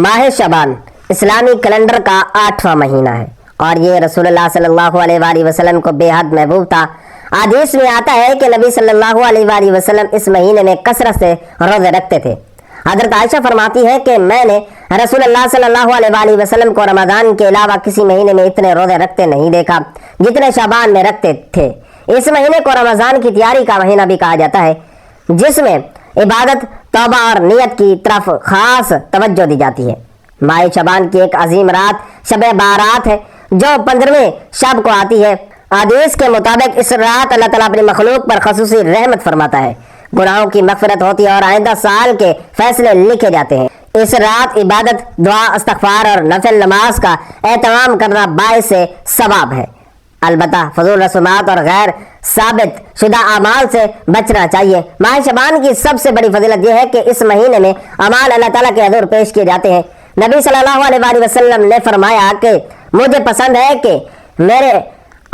ماہ شعبان اسلامی کیلنڈر کا 8واں مہینہ ہے اور یہ رسول اللہ صلی اللہ علیہ وآلہ وسلم کو بے حد محبوب تھا۔ حدیث میں آتا ہے کہ نبی صلی اللہ علیہ وآلہ وسلم اس مہینے میں کثرت سے روزے رکھتے تھے۔ حضرت عائشہ فرماتی ہے کہ میں نے رسول اللہ صلی اللہ علیہ وآلہ وسلم کو رمضان کے علاوہ کسی مہینے میں اتنے روزے رکھتے نہیں دیکھا جتنے شعبان میں رکھتے تھے۔ اس مہینے کو رمضان کی تیاری کا مہینہ بھی کہا جاتا ہے، جس میں عبادت، توبہ اور نیت کی طرف خاص توجہ دی جاتی ہے۔ ماہ شعبان کی ایک عظیم رات شب بارات ہے جو 15ویں شب کو آتی ہے۔ حدیث کے مطابق اس رات اللہ تعالیٰ اپنی مخلوق پر خصوصی رحمت فرماتا ہے، گناہوں کی مغفرت ہوتی ہے اور آئندہ سال کے فیصلے لکھے جاتے ہیں۔ اس رات عبادت، دعا، استغفار اور نفل نماز کا اہتمام کرنا باعث ثواب ہے۔ البتہ فضول رسومات اور غیر ثابت شدہ اعمال سے بچنا چاہیے۔ ماہ شعبان کی سب سے بڑی فضیلت یہ ہے کہ اس مہینے میں اعمال اللہ تعالیٰ کے حضور پیش کیے جاتے ہیں۔ نبی صلی اللہ علیہ وآلہ وسلم نے فرمایا کہ مجھے پسند ہے کہ میرے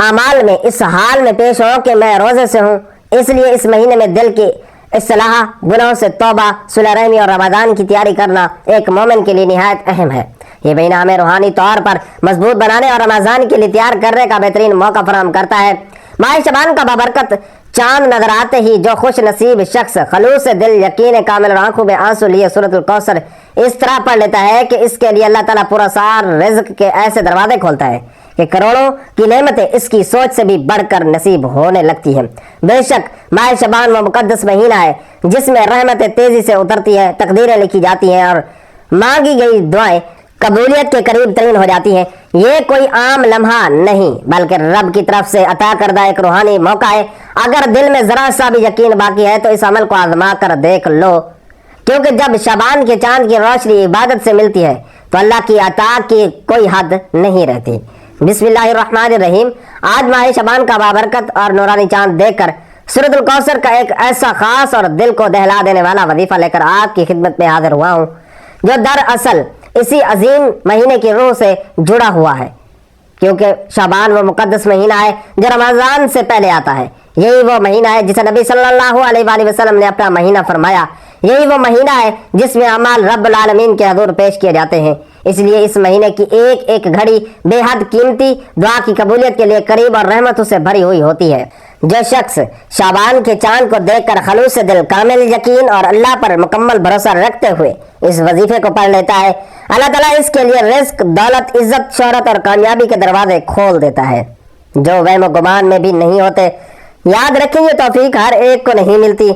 اعمال میں اس حال میں پیش ہوں کہ میں روزے سے ہوں، اس لیے اس مہینے میں دل کی اصلاح، گناہوں سے توبہ، صلح رحمی اور رمضان کی تیاری کرنا ایک مومن کے لیے نہایت اہم ہے۔ یہ مہینہ ہمیں روحانی طور پر مضبوط بنانے اور رمضان کے لیے تیار کرنے کا بہترین موقع فراہم کرتا ہے۔ ماہ شعبان کا بابرکت چاند نظر آتے ہی جو خوش نصیب شخص خلوص دل، یقین کامل اور آنکھوں میں آنسو لیے سورۃ الکوثر اس طرح پڑھ لیتا ہے کہ اس کے لیے اللہ تعالیٰ پورا سار رزق کے ایسے دروازے کھولتا ہے کہ کروڑوں کی نعمتیں اس کی سوچ سے بھی بڑھ کر نصیب ہونے لگتی ہیں۔ بے شک ماہ شعبان وہ مقدس مہینہ ہے جس میں رحمتیں تیزی سے اترتی ہیں، تقدیریں لکھی جاتی ہیں اور مانگی گئی دعائیں قبولیت کے قریب ترین ہو جاتی ہیں۔ یہ کوئی عام لمحہ نہیں بلکہ رب کی طرف سے عطا کردہ ایک روحانی موقع ہے۔ اگر دل میں ذرا سا بھی یقین باقی ہے تو اس عمل کو آزما کر دیکھ لو، کیونکہ جب شعبان کے چاند کی روشنی عبادت سے ملتی ہے تو اللہ کی عطا کی کوئی حد نہیں رہتی۔ بسم اللہ الرحمن الرحیم۔ آج ماہ شعبان کا بابرکت اور نورانی چاند دیکھ کر سورۃ الکوثر کا ایک ایسا خاص اور دل کو دہلا دینے والا وظیفہ لے کر آپ کی خدمت میں حاضر ہوا ہوں، جو دراصل اسی عظیم مہینے کی روح سے جڑا ہوا ہے، کیونکہ شعبان وہ مقدس مہینہ ہے جو رمضان سے پہلے آتا ہے۔ یہی وہ مہینہ ہے جسے نبی صلی اللہ علیہ وآلہ وسلم نے اپنا مہینہ فرمایا۔ یہی وہ مہینہ ہے جس میں اعمال رب العالمین کے حضور پیش کیے جاتے ہیں۔ اس لیے اس مہینے کی ایک ایک گھڑی بے حد قیمتی، دعا کی قبولیت کے لیے قریب اور رحمتوں سے بھری ہوئی ہوتی ہے۔ جو شخص شعبان کے چاند کو دیکھ کر خلوص دل، کامل یقین اور اللہ پر مکمل بھروسہ رکھتے ہوئے اس وظیفے کو پڑھ لیتا ہے، اللہ تعالیٰ اس کے لیے رزق، دولت، عزت، شہرت اور کامیابی کے دروازے کھول دیتا ہے جو وہم و گمان میں بھی نہیں ہوتے۔ یاد رکھیں یہ توفیق ہر ایک کو نہیں ملتی،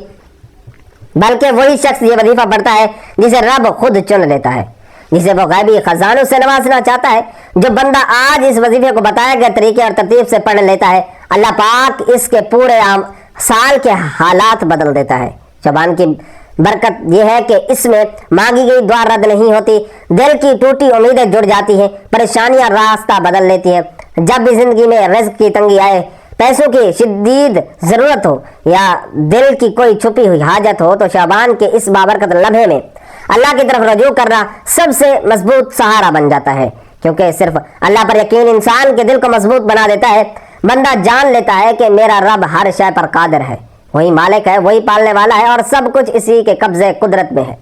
بلکہ وہی شخص یہ وظیفہ پڑھتا ہے جسے رب خود چن لیتا ہے، جسے وہ غیبی خزانوں سے نوازنا چاہتا ہے۔ جو بندہ آج اس وظیفے کو بتائے گئے طریقے اور ترتیب سے پڑھ لیتا ہے، اللہ پاک اس کے پورے سال کے حالات بدل دیتا ہے۔ شعبان کی برکت یہ ہے کہ اس میں مانگی گئی دعا رد نہیں ہوتی، دل کی ٹوٹی امیدیں جڑ جاتی ہیں، پریشانیاں راستہ بدل لیتی ہیں۔ جب بھی زندگی میں رزق کی تنگی آئے، پیسوں کی شدید ضرورت ہو یا دل کی کوئی چھپی ہوئی حاجت ہو تو شعبان کے اس بابرکت لمحے میں اللہ کی طرف رجوع کرنا سب سے مضبوط سہارا بن جاتا ہے، کیونکہ صرف اللہ پر یقین انسان کے دل کو مضبوط بنا دیتا ہے۔ بندہ جان لیتا ہے کہ میرا رب ہر شے پر قادر ہے، وہی مالک ہے، وہی پالنے والا ہے اور سب کچھ اسی کے قبضے قدرت میں ہے۔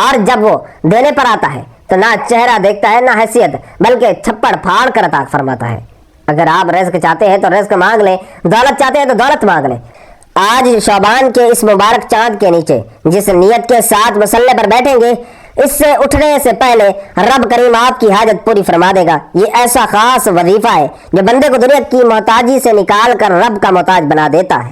اور جب وہ دینے پر آتا ہے تو نہ چہرہ دیکھتا ہے نہ حیثیت، بلکہ چھپڑ پھاڑ کر عطا فرماتا ہے۔ اگر آپ رزق چاہتے ہیں تو رزق مانگ لیں، دولت چاہتے ہیں تو دولت مانگ لیں۔ آج شعبان کے اس مبارک چاند کے نیچے جس نیت کے ساتھ مصلی پر بیٹھیں گے، اس سے اٹھنے سے پہلے رب کریم آپ کی حاجت پوری فرما دے گا۔ یہ ایسا خاص وظیفہ ہے جو بندے کو دنیا کی محتاجی سے نکال کر رب کا محتاج بنا دیتا ہے،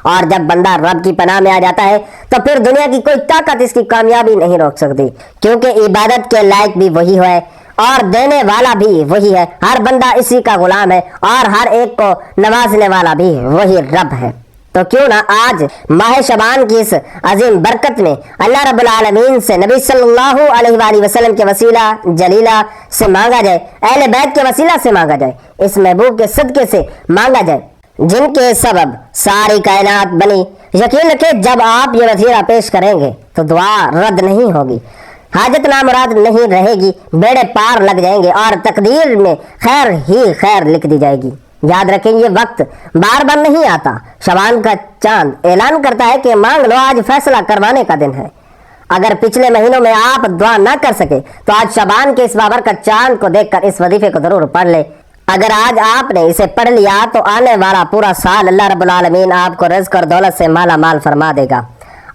اور جب بندہ رب کی پناہ میں آ جاتا ہے تو پھر دنیا کی کوئی طاقت اس کی کامیابی نہیں روک سکتی، کیونکہ عبادت کے لائق بھی وہی ہے اور دینے والا بھی وہی ہے۔ ہر بندہ اسی کا غلام ہے اور ہر ایک کو نوازنے والا بھی وہی رب ہے۔ تو کیوں نہ آج ماہ شعبان کی اس عظیم برکت میں اللہ رب العالمین سے نبی صلی اللہ علیہ وآلہ وسلم کے وسیلہ جلیلہ سے مانگا جائے، اہل بیت کے وسیلہ سے مانگا جائے، اس محبوب کے صدقے سے مانگا جائے جن کے سبب ساری کائنات بنی۔ یقین رکھیں جب آپ یہ وسیلہ پیش کریں گے تو دعا رد نہیں ہوگی، حاجت نامراد نہیں رہے گی، بیڑے پار لگ جائیں گے اور تقدیر میں خیر ہی خیر لکھ دی جائے گی۔ یاد رکھیں یہ وقت بار بار نہیں آتا۔ شعبان کا چاند اعلان کرتا ہے کہ مانگ لو، آج فیصلہ کروانے کا دن ہے۔ اگر پچھلے مہینوں میں آپ دعا نہ کر سکے تو آج شعبان کے اس بابرکت چاند کو دیکھ کر اس وظیفے کو ضرور پڑھ لے۔ اگر آج آپ نے اسے پڑھ لیا تو آنے والا پورا سال اللہ رب العالمین آپ کو رزق اور دولت سے مالا مال فرما دے گا۔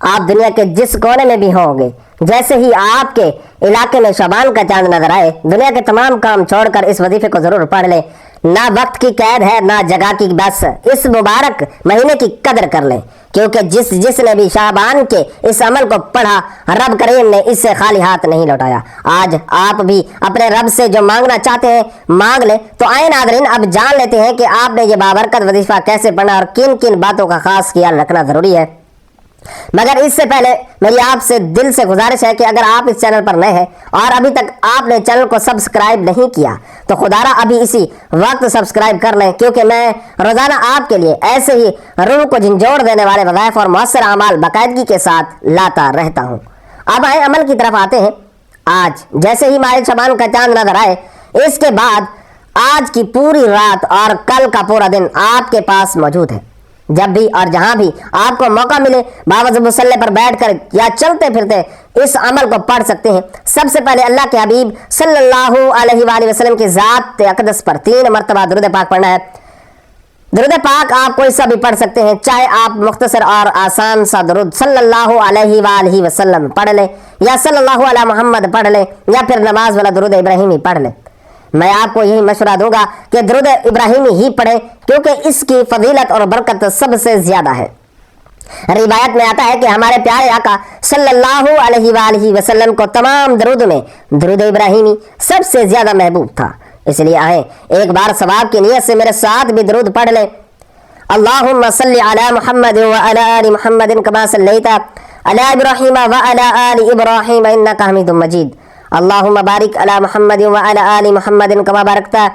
آپ دنیا کے جس کونے میں بھی ہوں گے، جیسے ہی آپ کے علاقے میں شعبان کا چاند نظر آئے، دنیا کے تمام کام چھوڑ کر اس وظیفے کو ضرور پڑھ لیں۔ نہ وقت کی قید ہے نہ جگہ کی، بس اس مبارک مہینے کی قدر کر لیں، کیونکہ جس نے بھی شعبان کے اس عمل کو پڑھا، رب کریم نے اس سے خالی ہاتھ نہیں لوٹایا۔ آج آپ بھی اپنے رب سے جو مانگنا چاہتے ہیں مانگ لیں۔ تو آئے ناظرین، اب جان لیتے ہیں کہ آپ نے یہ بابرکت وظیفہ کیسے پڑھنا اور کن کن باتوں کا خاص خیال رکھنا ضروری ہے۔ مگر اس سے پہلے میری آپ سے دل سے گزارش ہے کہ اگر آپ اس چینل پر نئے ہیں اور ابھی تک آپ نے چینل کو سبسکرائب نہیں کیا تو خدارا ابھی اسی وقت سبسکرائب کر لیں، کیونکہ میں روزانہ آپ کے لیے ایسے ہی روح کو جھنجھوڑ دینے والے وظائف اور مؤثر اعمال باقاعدگی کے ساتھ لاتا رہتا ہوں۔ اب آئے عمل کی طرف آتے ہیں۔ آج جیسے ہی ماہ شعبان کا چاند نظر آئے، اس کے بعد آج کی پوری رات اور کل کا پورا دن آپ کے پاس موجود ہے۔ جب بھی اور جہاں بھی آپ کو موقع ملے، باوضو مصلی پر بیٹھ کر یا چلتے پھرتے اس عمل کو پڑھ سکتے ہیں۔ سب سے پہلے اللہ کے حبیب صلی اللہ علیہ وآلہ وسلم کی ذات اقدس پر 3 مرتبہ درود پاک پڑھنا ہے۔ درود پاک آپ کوئی سا بھی پڑھ سکتے ہیں، چاہے آپ مختصر اور آسان سا درود صلی اللہ علیہ وآلہ وسلم پڑھ لیں، یا صلی اللہ علیہ محمد پڑھ لیں، یا پھر نماز والا درود ابراہیمی پڑھ لیں۔ میں آپ کو یہی مشورہ دوں گا کہ درود ابراہیمی ہی پڑھیں، کیونکہ اس کی فضیلت اور برکت سب سے زیادہ ہے۔ روایت میں آتا ہے کہ ہمارے پیارے آقا صلی اللہ علیہ وآلہ وسلم کو تمام درود میں درود ابراہیمی سب سے زیادہ محبوب تھا۔ اس لیے آئیں ایک بار ثواب کی نیت سے میرے ساتھ بھی درود پڑھ لیں۔ اللہم صلی علی محمد وعلی آل محمد کما صلیت علی ابراہیم وعلی آل ابراہیم انک حمید مجید۔ اللہم بارک علی محمد وعلی آل محمد کما بارکتا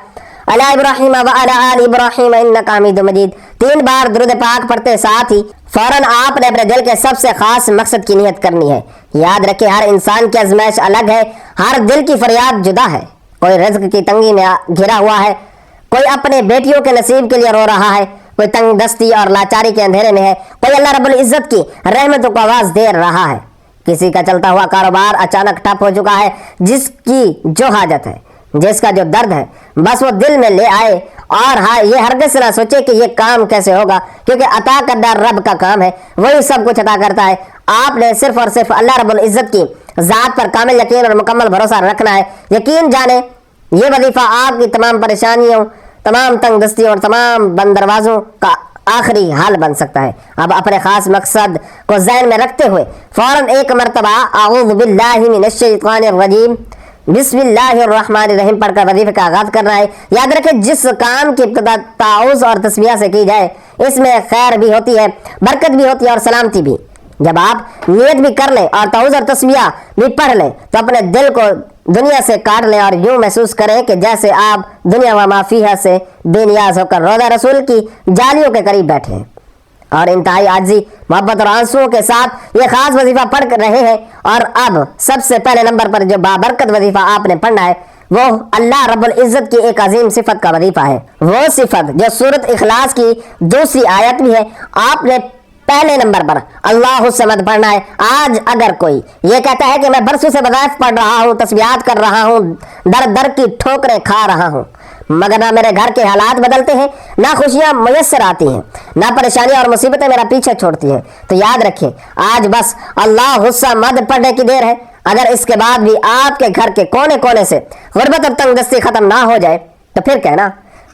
علی ابراہیم وعلی آل ابراہیم انک حمید مجید۔ 3 بار درود پاک پڑھتے ساتھ ہی فوراً آپ نے اپنے دل کے سب سے خاص مقصد کی نیت کرنی ہے۔ یاد رکھیں، ہر انسان کی آزمائش الگ ہے، ہر دل کی فریاد جدا ہے۔ کوئی رزق کی تنگی میں گھرا ہوا ہے، کوئی اپنے بیٹیوں کے نصیب کے لیے رو رہا ہے، کوئی تنگ دستی اور لاچاری کے اندھیرے میں ہے، کوئی اللہ رب العزت کی رحمتوں کو آواز دے رہا ہے۔ کسی کا چلتا ہوا کاروبار اچانک ٹھپ ہو چکا ہے، جس کی جو حاجت ہے، جس کا جو درد ہے، بس وہ دل میں لے آئے اور یہ ہرگز نہ سوچے کہ یہ کام کیسے ہوگا، کیونکہ عطا کرنا رب کا کام ہے، وہی سب کچھ عطا کرتا ہے۔ آپ نے صرف اور صرف اللہ رب العزت کی ذات پر کامل یقین اور مکمل بھروسہ رکھنا ہے۔ یقین جانیں یہ وظیفہ آپ کی تمام پریشانیوں، تمام تنگ دستیوں اور تمام بند دروازوں کا آخری حل بن سکتا ہے۔ اب اپنے خاص مقصد کو ذہن میں رکھتے ہوئے فوراً ایک مرتبہ اعوذ باللہ من الشیطان الرجیم بسم اللہ الرحمن الرحیم پڑھ کر وظیفے کا آغاز کرنا ہے۔ یاد رکھیں، جس کام کی ابتدا تعوذ اور تسمیہ سے کی جائے اس میں خیر بھی ہوتی ہے، برکت بھی ہوتی ہے اور سلامتی بھی۔ جب آپ نیت بھی کر لیں اور تعوذ اور تسمیہ بھی پڑھ لیں تو اپنے دل کو دنیا سے کاٹ لیں اور یوں محسوس کریں کہ جیسے آپ دنیا و ما فیہا سے بے نیاز ہو کر روضہ رسول کی جالیوں کے قریب بیٹھے ہیں اور انتہائی عاجزی، محبت اور آنسوؤں کے ساتھ یہ خاص وظیفہ پڑھ کر رہے ہیں۔ اور اب سب سے پہلے نمبر پر جو بابرکت وظیفہ آپ نے پڑھنا ہے وہ اللہ رب العزت کی ایک عظیم صفت کا وظیفہ ہے۔ وہ صفت جو سورۃ اخلاص کی 2 آیت بھی ہے۔ آپ نے پہلے نمبر پر اللہ الصمد پڑھنا ہے۔ آج اگر کوئی یہ کہتا ہے کہ میں برسوں سے وظائف پڑھ رہا ہوں، تسبیحات کر رہا ہوں، در در کی ٹھوکریں کھا رہا ہوں، مگر نہ میرے گھر کے حالات بدلتے ہیں، نہ خوشیاں میسر آتی ہیں، نہ پریشانیاں اور مصیبتیں میرا پیچھے چھوڑتی ہیں، تو یاد رکھیں آج بس اللہ الصمد پڑھنے کی دیر ہے۔ اگر اس کے بعد بھی آپ کے گھر کے کونے کونے سے غربت اور تنگ دستی ختم نہ ہو جائے تو پھر کہنا،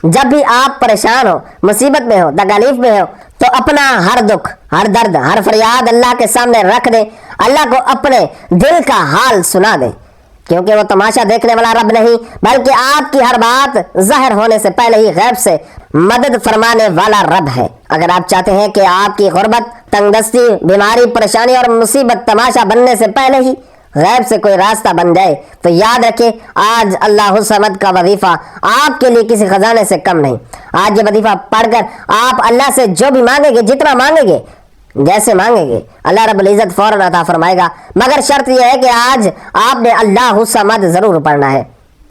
جب بھی آپ پریشان ہو، مصیبت میں ہو، تکالیف میں ہو تو اپنا ہر دکھ، ہر درد، ہر فریاد اللہ کے سامنے رکھ دیں، اللہ کو اپنے دل کا حال سنا دیں، کیونکہ وہ تماشا دیکھنے والا رب نہیں بلکہ آپ کی ہر بات ظاہر ہونے سے پہلے ہی غیب سے مدد فرمانے والا رب ہے۔ اگر آپ چاہتے ہیں کہ آپ کی غربت، تنگ دستی، بیماری، پریشانی اور مصیبت تماشا بننے سے پہلے ہی غیب سے کوئی راستہ بن جائے تو یاد رکھیں آج اللہ الصمد کا وظیفہ آپ کے لیے کسی خزانے سے کم نہیں۔ آج یہ وظیفہ پڑھ کر آپ اللہ سے جو بھی مانگیں گے، جتنا مانگیں گے، جیسے مانگیں گے، اللہ رب العزت فوراً عطا فرمائے گا، مگر شرط یہ ہے کہ آج آپ نے اللہ الصمد ضرور پڑھنا ہے۔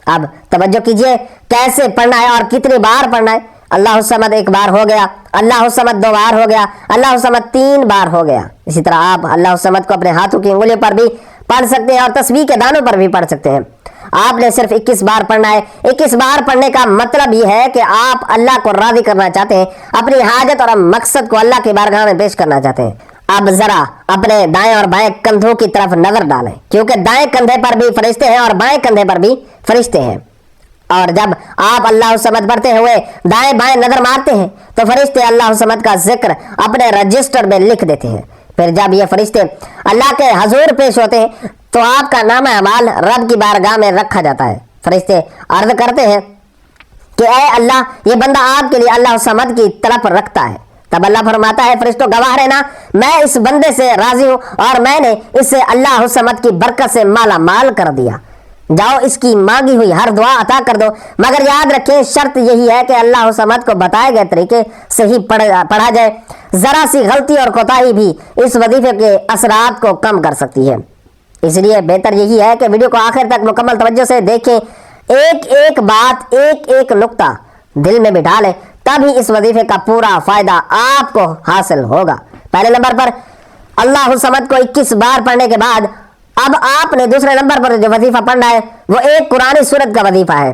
اب توجہ کیجئے کیسے پڑھنا ہے اور کتنی بار پڑھنا ہے۔ اللہ الصمد ایک بار ہو گیا، اللہ الصمد 2 بار ہو گیا، اللہ الصمد 3 بار ہو گیا۔ اسی طرح آپ اللہ الصمد کو اپنے ہاتھوں کی انگلیوں پر بھی پڑھ سکتے ہیں اور تسبیح کے دانوں پر بھی پڑھ سکتے ہیں۔ آپ نے صرف 21 بار پڑھنا ہے۔ 21 بار پڑھنے کا مطلب یہ ہے کہ آپ اللہ کو راضی کرنا چاہتے ہیں، اپنی حاجت اور مقصد کو اللہ کی بارگاہ میں پیش کرنا چاہتے ہیں۔ اب ذرا اپنے دائیں اور بائیں کندھوں کی طرف نظر ڈالیں، کیونکہ دائیں کندھے پر بھی فرشتے ہیں اور بائیں کندھے پر بھی فرشتے ہیں، اور جب آپ اللہ الصمد پڑھتے ہوئے دائیں بائیں نظر مارتے ہیں تو فرشتے اللہ الصمد کا ذکر اپنے رجسٹر میں لکھ دیتے ہیں۔ پھر جب یہ فرشتے اللہ کے حضور پیش ہوتے ہیں تو آپ کا نامہ اعمال رب کی بارگاہ میں رکھا جاتا ہے۔ فرشتے عرض کرتے ہیں کہ اے اللہ، یہ بندہ آپ کے لیے اللہ الصمد کی طرف رکھتا ہے۔ تب اللہ فرماتا ہے فرشتوں گواہ رہنا، میں اس بندے سے راضی ہوں اور میں نے اسے اللہ الصمد کی برکت سے مالا مال کر دیا، جاؤ اس کی مانگی ہوئی ہر دعا عطا کر دو، مگر یاد رکھیں شرط یہی ہے کہ اللہ الصمد کو بتائے گئے طریقے سے ہی پڑھا جائے۔ ذرا سی غلطی اور کوتاہی بھی اس وظیفے کے اثرات کو کم کر سکتی ہے، اس لیے بہتر یہی ہے کہ ویڈیو کو آخر تک مکمل توجہ سے دیکھیں، ایک ایک بات، ایک ایک نقطہ دل میں بٹھا لیں، تب ہی اس وظیفے کا پورا فائدہ آپ کو حاصل ہوگا۔ پہلے نمبر پر اللہ الصمد کو 21 بار پڑھنے کے بعد اب آپ نے دوسرے نمبر پر جو وظیفہ پڑھنا ہے وہ ایک قرآنی سورت کا وظیفہ ہے۔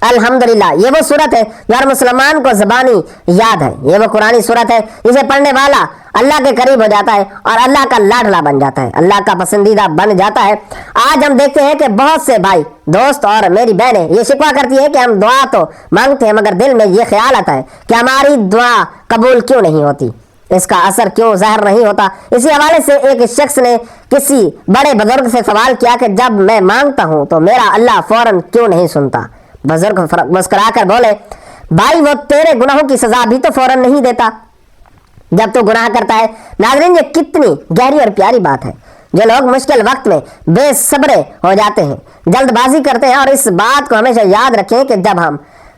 الحمدللہ یہ وہ سورت ہے جو ہر مسلمان کو زبانی یاد ہے۔ یہ وہ قرآنی سورت ہے جسے پڑھنے والا اللہ کے قریب ہو جاتا ہے اور اللہ کا لاڈلا بن جاتا ہے، اللہ کا پسندیدہ بن جاتا ہے۔ آج ہم دیکھتے ہیں کہ بہت سے بھائی، دوست اور میری بہنیں یہ شکوہ کرتی ہیں کہ ہم دعا تو مانگتے ہیں مگر دل میں یہ خیال آتا ہے کہ ہماری دعا قبول کیوں نہیں ہوتی، اس کا اثر کیوں ظاہر نہیں ہوتا۔ اسی حوالے سے ایک شخص نے کسی بڑے بزرگ سے سوال کیا کہ جب میں مانگتا ہوں تو میرا اللہ فوراً کیوں نہیں سنتا؟ بزرگ مسکرا کر بولے، بھائی وہ تیرے گناہوں کی سزا بھی تو فوراً نہیں دیتا جب تو گناہ کرتا ہے۔ ناظرین یہ کتنی گہری اور پیاری بات ہے۔ جو لوگ مشکل وقت میں بے صبرے ہو جاتے ہیں، جلد بازی کرتے ہیں، اور اس بات کو ہمیشہ یاد رکھیں کہ جب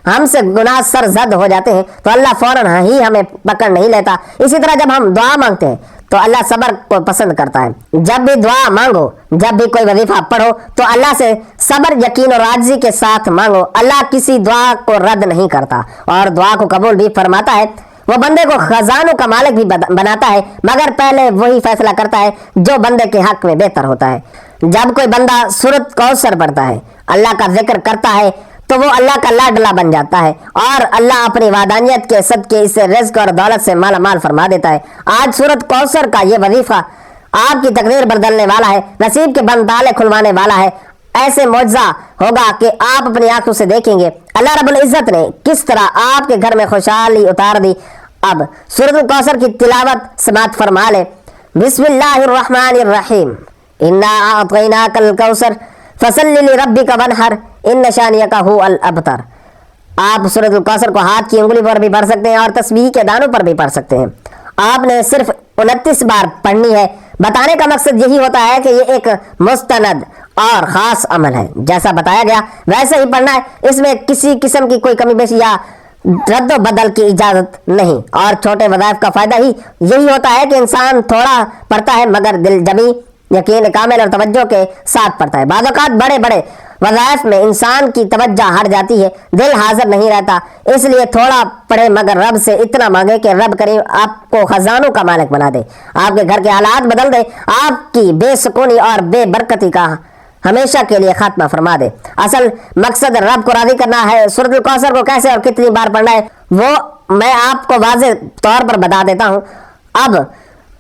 ہم سے گناہ سرزد ہو جاتے ہیں تو اللہ فوراً ہی ہمیں پکڑ نہیں لیتا۔ اسی طرح جب ہم دعا مانگتے ہیں تو اللہ صبر کو پسند کرتا ہے۔ جب بھی دعا مانگو، جب بھی کوئی وظیفہ پڑھو تو اللہ سے صبر، یقین اور عاجزی کے ساتھ مانگو۔ اللہ کسی دعا کو رد نہیں کرتا اور دعا کو قبول بھی فرماتا ہے۔ وہ بندے کو خزانوں کا مالک بھی بناتا ہے، مگر پہلے وہی فیصلہ کرتا ہے جو بندے کے حق میں بہتر ہوتا ہے۔ جب کوئی بندہ سورۃ کوثر پڑھتا ہے، اللہ کا ذکر کرتا ہے تو وہ اللہ کا لاڈلا بن جاتا ہے اور اللہ اپنی وعدانیت کے صدقے اسے رزق اور دولت سے مالا مال فرما دیتا ہے۔ آج سورۃ کوثر کا یہ وظیفہ آپ کی تقدیر بدلنے والا ہے، نصیب کے بند تالے کھلوانے والا ہے۔ ایسے معجزہ ہوگا کہ آپ اپنی آنکھوں سے دیکھیں گے اللہ رب العزت نے کس طرح آپ کے گھر میں خوشحالی اتار دی۔ اب سورۃ کوثر کی تلاوت سماعت فرما لے۔ بسم اللہ الرحمن الرحیم، انا اعطیناک الکوثر فصل لربک وانحر ان شانئک هو الابتر۔ آپ سورۃ الکوثر کو ہاتھ کی انگلی پر بھی پڑھ سکتے ہیں اور تسبیح کے دانوں پر بھی پڑھ سکتے ہیں۔ آپ نے صرف 29 بار پڑھنی ہے۔ بتانے کا مقصد یہی ہوتا ہے کہ یہ ایک مستند اور خاص عمل ہے، جیسا بتایا گیا ویسے ہی پڑھنا ہے۔ اس میں کسی قسم کی کوئی کمی بیشی یا رد و بدل کی اجازت نہیں، اور چھوٹے وظائف کا فائدہ ہی یہی ہوتا ہے کہ انسان تھوڑا پڑھتا ہے مگر دل جمی، یقین کامل اور توجہ کے ساتھ پڑھتا ہے۔ بعض اوقات بڑے بڑے وظائف میں انسان کی توجہ ہٹ جاتی ہے، دل حاضر نہیں رہتا، اس لیے تھوڑا پڑھے مگر رب سے اتنا مانگے کہ رب کریم آپ کو خزانوں کا مالک بنا دے، آپ کے گھر کے حالات بدل دے، آپ کی بے سکونی اور بے برکتی کا ہمیشہ کے لیے خاتمہ فرما دے۔ اصل مقصد رب کو راضی کرنا ہے۔ سورۃ الکوثر کو کیسے اور کتنی بار پڑھنا ہے وہ میں آپ کو واضح طور پر بتا دیتا ہوں۔ اب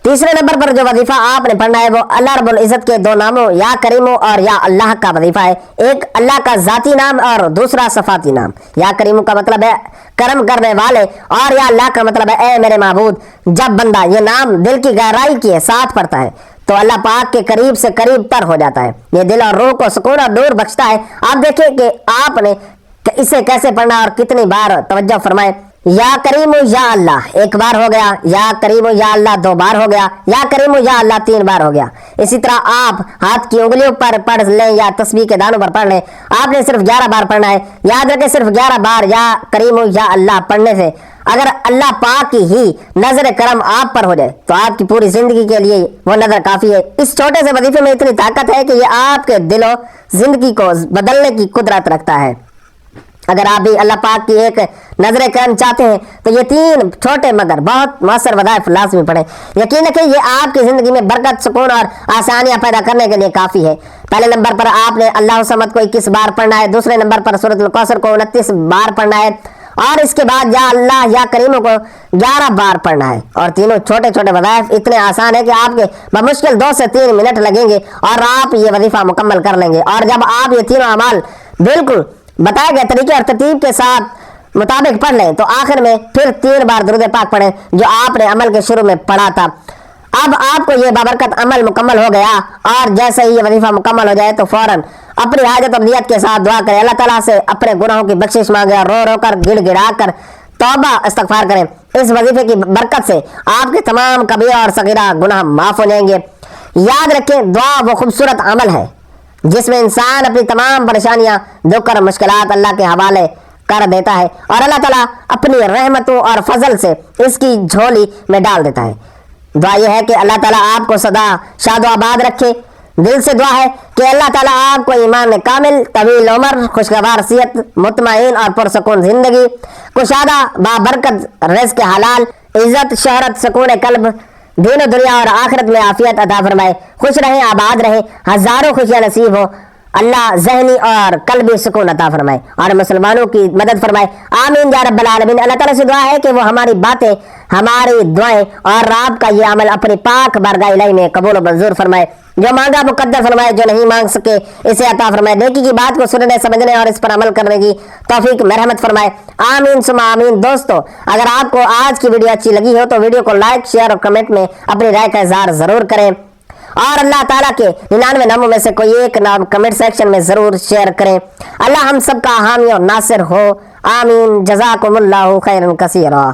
تیسرے نمبر پر جو وظیفہ آپ نے پڑھنا ہے وہ اللہ رب العزت کے 2 ناموں یا کریمو اور یا اللہ کا وظیفہ ہے۔ ایک اللہ کا ذاتی نام اور دوسرا صفاتی نام۔ یا کریمو کا مطلب ہے کرم کرنے والے اور یا اللہ کا مطلب ہے اے میرے معبود۔ جب بندہ یہ نام دل کی گہرائی کے ساتھ پڑھتا ہے تو اللہ پاک کے قریب سے قریب تر ہو جاتا ہے، یہ دل اور روح کو سکون اور نور بخشتا ہے۔ آپ دیکھیں کہ آپ نے اسے کیسے پڑھنا اور کتنی بار توجہ فرمائے۔ یا کریم یا اللہ 1 بار ہو گیا، یا کریم یا اللہ 2 بار ہو گیا، یا کریم یا اللہ 3 بار ہو گیا۔ اسی طرح آپ ہاتھ کی انگلیوں پر پڑھ لیں یا تسبیح کے دانوں پر پڑھ لیں۔ آپ نے صرف 11 بار پڑھنا ہے۔ یاد رکھیں صرف 11 بار یا کریم یا اللہ پڑھنے سے اگر اللہ پاک کی ہی نظر کرم آپ پر ہو جائے تو آپ کی پوری زندگی کے لیے وہ نظر کافی ہے۔ اس چھوٹے سے وظیفے میں اتنی طاقت ہے کہ یہ آپ کے دل و زندگی کو بدلنے کی قدرت رکھتا ہے۔ اگر آپ بھی اللہ پاک کی ایک نظر کرم چاہتے ہیں تو یہ 3 چھوٹے مگر بہت مؤثر وظائف لازمی پڑھیں. یقین رکھیں یہ آپ کی زندگی میں برکت، سکون اور آسانیاں پیدا کرنے کے لیے کافی ہے. پہلے نمبر پر آپ نے اللہ الصمد کو 21 بار پڑھنا ہے. دوسرے نمبر پر سورۃ الکوثر کو 29 بار پڑھنا ہے. اور اس کے بعد یا اللہ یا کریموں کو 11 بار پڑھنا ہے. اور تینوں چھوٹے چھوٹے وظائف اتنے آسان ہے کہ آپ کے بمشکل 2 سے 3 منٹ لگیں گے اور آپ یہ وظیفہ مکمل کر لیں گے. اور جب آپ یہ تینوں اعمال بالکل بتائے گئے طریقے اور ترتیب کے ساتھ مطابق پڑھ لیں تو آخر میں پھر 3 بار درود پاک پڑھیں جو آپ نے عمل کے شروع میں پڑھا تھا. اب آپ کو یہ بابرکت عمل مکمل ہو گیا اور جیسے ہی یہ وظیفہ مکمل ہو جائے تو فوراً اپنی حاجت اور نیت کے ساتھ دعا کریں. اللہ تعالیٰ سے اپنے گناہوں کی بخشش مانگے اور رو رو کر گڑ گڑا کر توبہ استغفار کریں. اس وظیفے کی برکت سے آپ کے تمام کبیرہ اور صغیرہ گناہ معاف ہو جائیں گے. یاد رکھیں دعا وہ خوبصورت عمل ہے جس میں انسان اپنی تمام پریشانیاں، دکھ اور مشکلات اللہ کے حوالے کر دیتا ہے اور اللہ تعالیٰ اپنی رحمتوں اور فضل سے اس کی جھولی میں ڈال دیتا ہے. دعا یہ ہے کہ اللہ تعالیٰ آپ کو سدا شاد و آباد رکھے. دل سے دعا ہے کہ اللہ تعالیٰ آپ کو ایمان کامل، طویل عمر، خوشگوار صحت، مطمئن اور پرسکون زندگی، کشادہ بابرکت رزق حلال، عزت، شہرت، سکون قلب، دین و دنیا اور آخرت میں عافیت عطا فرمائے. خوش رہیں، آباد رہیں، ہزاروں خوشیاں نصیب ہو. اللہ ذہنی اور قلبی سکون عطا فرمائے اور مسلمانوں کی مدد فرمائے. آمین یا رب العالمین. اللہ تعالیٰ سے دعا ہے کہ وہ ہماری باتیں، ہماری دعائیں اور آپ کا یہ عمل اپنی پاک بارگاہ الہی میں قبول و منظور فرمائے. جو مانگا مقدر فرمائے، جو نہیں مانگ سکے اسے عطا فرمائے. نیکی کی بات کو سننے، سمجھنے اور اس پر عمل کرنے کی توفیق مرحمت فرمائے. آمین ثم آمین. دوستو اگر آپ کو آج کی ویڈیو اچھی لگی ہو تو ویڈیو کو لائک، شیئر اور کمنٹ میں اپنی رائے کا اظہار ضرور کریں اور اللہ تعالیٰ کے 99 ناموں میں سے کوئی ایک نام کمنٹ سیکشن میں ضرور شیئر کریں. اللہ ہم سب کا حامی اور ناصر ہو. آمین. جزاکم اللہ خیرا کثیرا.